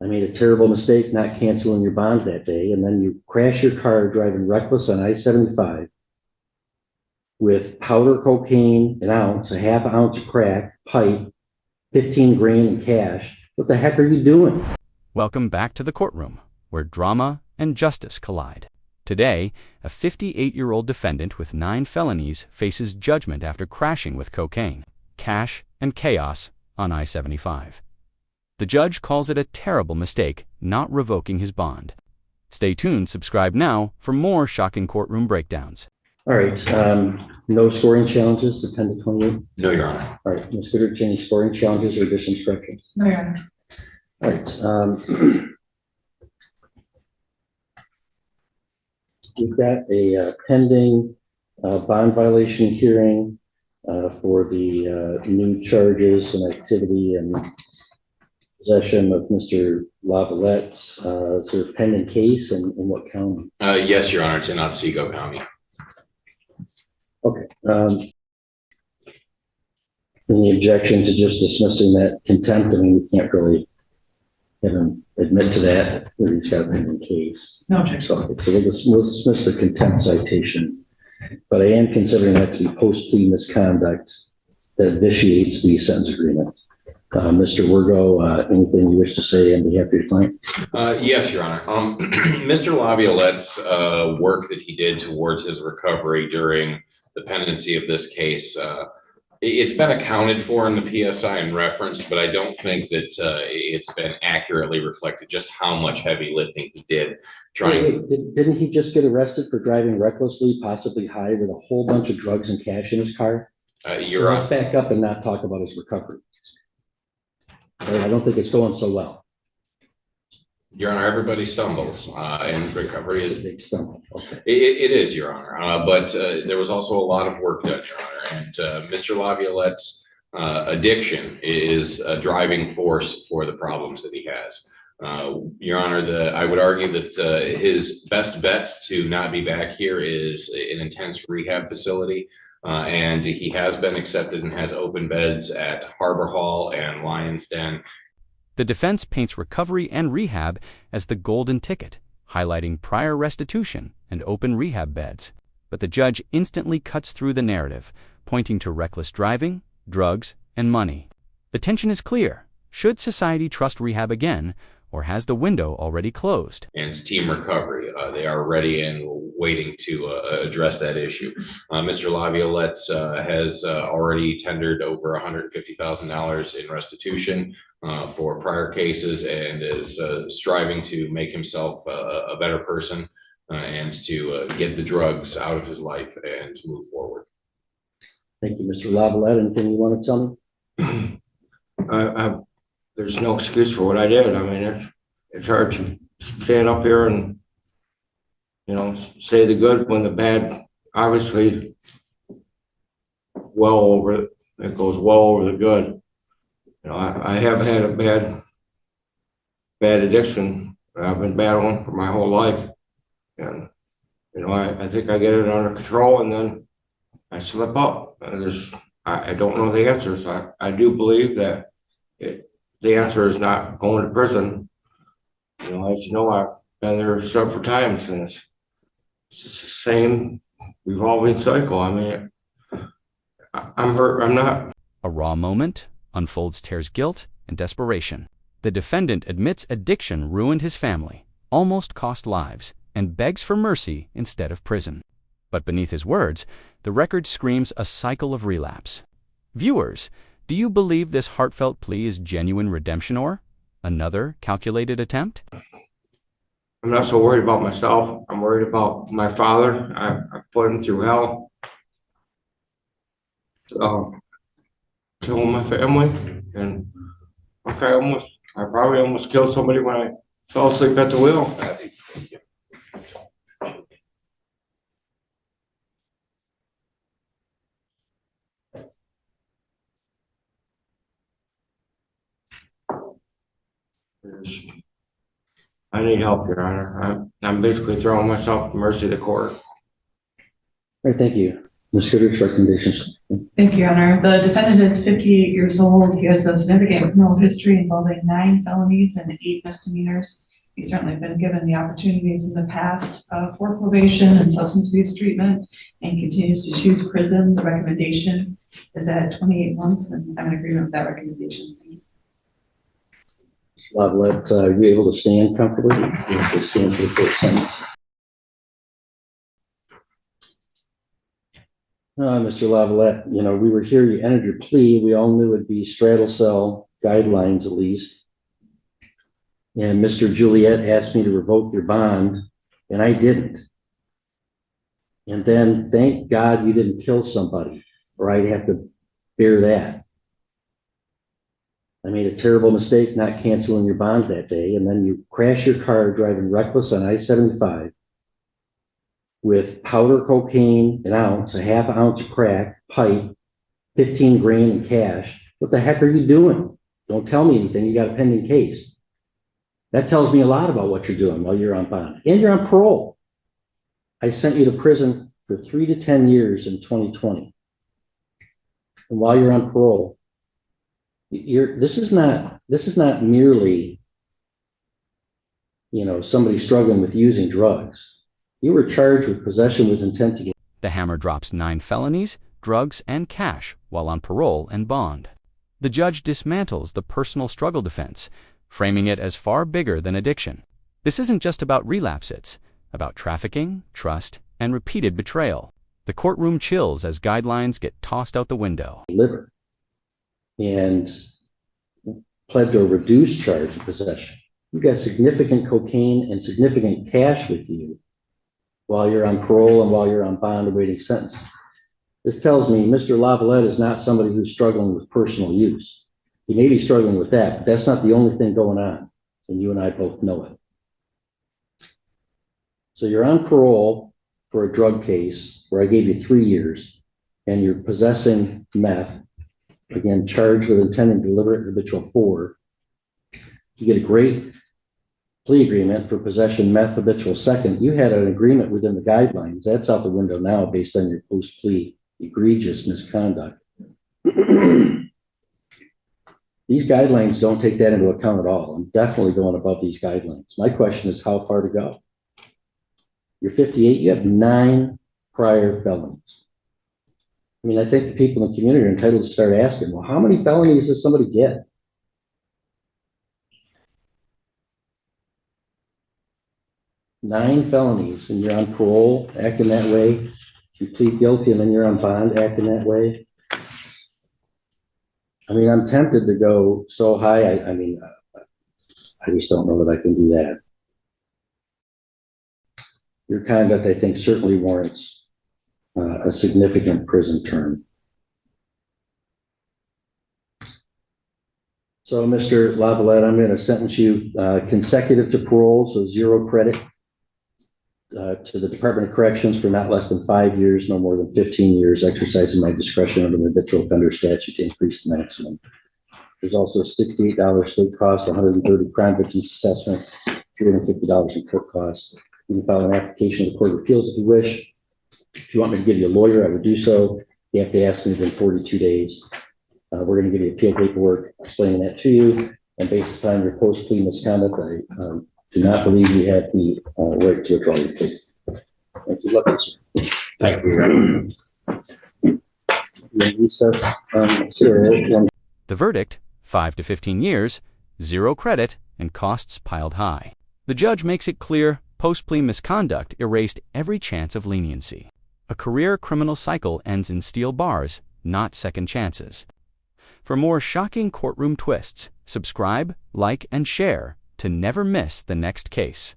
I made a terrible mistake not canceling your bond that day, and then you crash your car driving reckless on I-75 with powder cocaine, an ounce, a half ounce of crack, pipe, 15 grand in cash. What the heck are you doing? Welcome back to the courtroom, where drama and justice collide. Today, a 58-year-old defendant with 9 felonies faces judgment after crashing with cocaine, cash, and chaos on I-75. The judge calls it a terrible mistake not revoking his bond. Stay tuned, subscribe now for more shocking courtroom breakdowns. All right, no scoring challenges to 10 to 28? No, Your Honor. All right, Ms. Goodrich, any scoring challenges or additions, corrections? No, Your Honor. All right. We've got a pending bond violation hearing for the new charges and activity and possession of Mr. Lavalette. Is there a pending case in what county? Yes, Your Honor. It's in Otsego County. Okay. Any objection to just dismissing that contempt? I mean, we can't really have him admit to that. He's got a pending case. No objection. Okay, so we'll dismiss the contempt citation, but I am considering that to be post-plea misconduct that initiates the sentence agreement. Mr. Wergo, anything you wish to say on behalf of your client? Yes, Your Honor. Mr. Laviolette's work that he did towards his recovery during the pendency of this case, it's been accounted for in the PSI and referenced, but I don't think that it's been accurately reflected just how much heavy lifting he did. Didn't he just get arrested for driving recklessly, possibly high, with a whole bunch of drugs and cash in his car? Let's back up and not talk about his recovery. I don't think it's going so well. Your Honor, everybody stumbles, and recovery is. Big stumble. Okay. It is, Your Honor, but there was also a lot of work done, Your Honor, and Mr. Laviolette's addiction is a driving force for the problems that he has. Your Honor, I would argue that his best bet to not be back here is an intense rehab facility. And he has been accepted and has open beds at Harbor Hall and Lion's Den. The defense paints recovery and rehab as the golden ticket, highlighting prior restitution and open rehab beds. But the judge instantly cuts through the narrative, pointing to reckless driving, drugs, and money. The tension is clear. Should society trust rehab again, or has the window already closed? And Team Recovery, they are ready and waiting to address that issue. Mr. Laviolette has already tendered over $150,000 in restitution for prior cases and is striving to make himself a better person and to get the drugs out of his life and move forward. Thank you, Mr. Lavalette. Anything you want to tell me? There's no excuse for what I did. I mean, it's hard to stand up here and, you know, say the good when the bad, obviously, it goes well over the good. You know, I have had a bad addiction that I've been battling for my whole life. And, you know, I think I get it under control and then I slip up. I don't know the answers. I do believe that the answer is not going to prison. You know, as you know, I've been there several times, and it's the same revolving cycle. I mean, I'm hurt. I'm not. A raw moment unfolds Tear's guilt and desperation. The defendant admits addiction ruined his family, almost cost lives, and begs for mercy instead of prison. But beneath his words, the record screams a cycle of relapse. Viewers, do you believe this heartfelt plea is genuine redemption or another calculated attempt? I'm not so worried about myself. I'm worried about my father. I put him through hell. Killing my family, and I probably almost killed somebody when I fell asleep at the wheel. I need help, Your Honor. I'm basically throwing myself at the mercy of the court. All right, thank you. Ms. Gooder's recommendations. Thank you, Your Honor. The defendant is 58 years old. He has a significant criminal history involving 9 felonies and 8 misdemeanors. He's certainly been given the opportunities in the past for probation and substance abuse treatment and continues to choose prison. The recommendation is at 28 months, and I'm in agreement with that recommendation. Lavalette, are you able to stand comfortably? You have to stand for the court sentence. Mr. Lavalette, you know, we were here, you entered your plea. We all knew it'd be straddle cell guidelines at least. And Mr. Juliet asked me to revoke your bond, and I didn't. And then thank God you didn't kill somebody, or I'd have to bear that. I made a terrible mistake not canceling your bond that day, and then you crash your car driving reckless on I-75 with powder cocaine, an ounce, a half ounce of crack, pipe, 15 grand in cash. What the heck are you doing? Don't tell me anything. You got a pending case. That tells me a lot about what you're doing while you're on bond. And you're on parole. I sent you to prison for 3 to 10 years in 2020. And while you're on parole, this is not merely, you know, somebody struggling with using drugs. You were charged with possession with intent to get. The hammer drops 9 felonies, drugs, and cash while on parole and bond. The judge dismantles the personal struggle defense, framing it as far bigger than addiction. This isn't just about relapse, it's about trafficking, trust, and repeated betrayal. The courtroom chills as guidelines get tossed out the window. Liver and pled to a reduced charge of possession. You got significant cocaine and significant cash with you while you're on parole and while you're on bond awaiting sentence. This tells me Mr. Lavalette is not somebody who's struggling with personal use. He may be struggling with that, but that's not the only thing going on, and you and I both know it. So you're on parole for a drug case where I gave you 3 years, and you're possessing meth, again, charged with intent and deliberate habitual 4. You get a great plea agreement for possession meth habitual 2nd. You had an agreement within the guidelines. That's out the window now based on your post-plea egregious misconduct. These guidelines don't take that into account at all. I'm definitely going above these guidelines. My question is how far to go? You're 58, you have 9 prior felonies. I mean, I think the people in the community are entitled to start asking, well, how many felonies does somebody get? Nine felonies, and you're on parole, acting that way. You plead guilty, and then you're on bond, acting that way. I mean, I'm tempted to go so high. I mean, I just don't know that I can do that. Your conduct, I think, certainly warrants a significant prison term. So, Mr. Lavalette, I'm going to sentence you consecutive to parole, so 0 credit to the Department of Corrections for not less than 5 years, no more than 15 years, exercising my discretion under the habitual offender statute to increase the maximum. There's also $68 state cost, 130 crime victims assessment, $350 in court costs. You can file an application to the Court of Appeals if you wish. If you want me to give you a lawyer, I would do so. You have to ask me within 42 days. We're going to give you appeal paperwork explaining that to you. And based upon your post-plea misconduct, I do not believe you have the right to withdraw your plea. Thank you. Lucky, sir. Thank you. Recess, The verdict, 5 to 15 years, 0 credit, and costs piled high. The judge makes it clear post-plea misconduct erased every chance of leniency. A career criminal cycle ends in steel bars, not second chances. For more shocking courtroom twists, subscribe, like, and share to never miss the next case.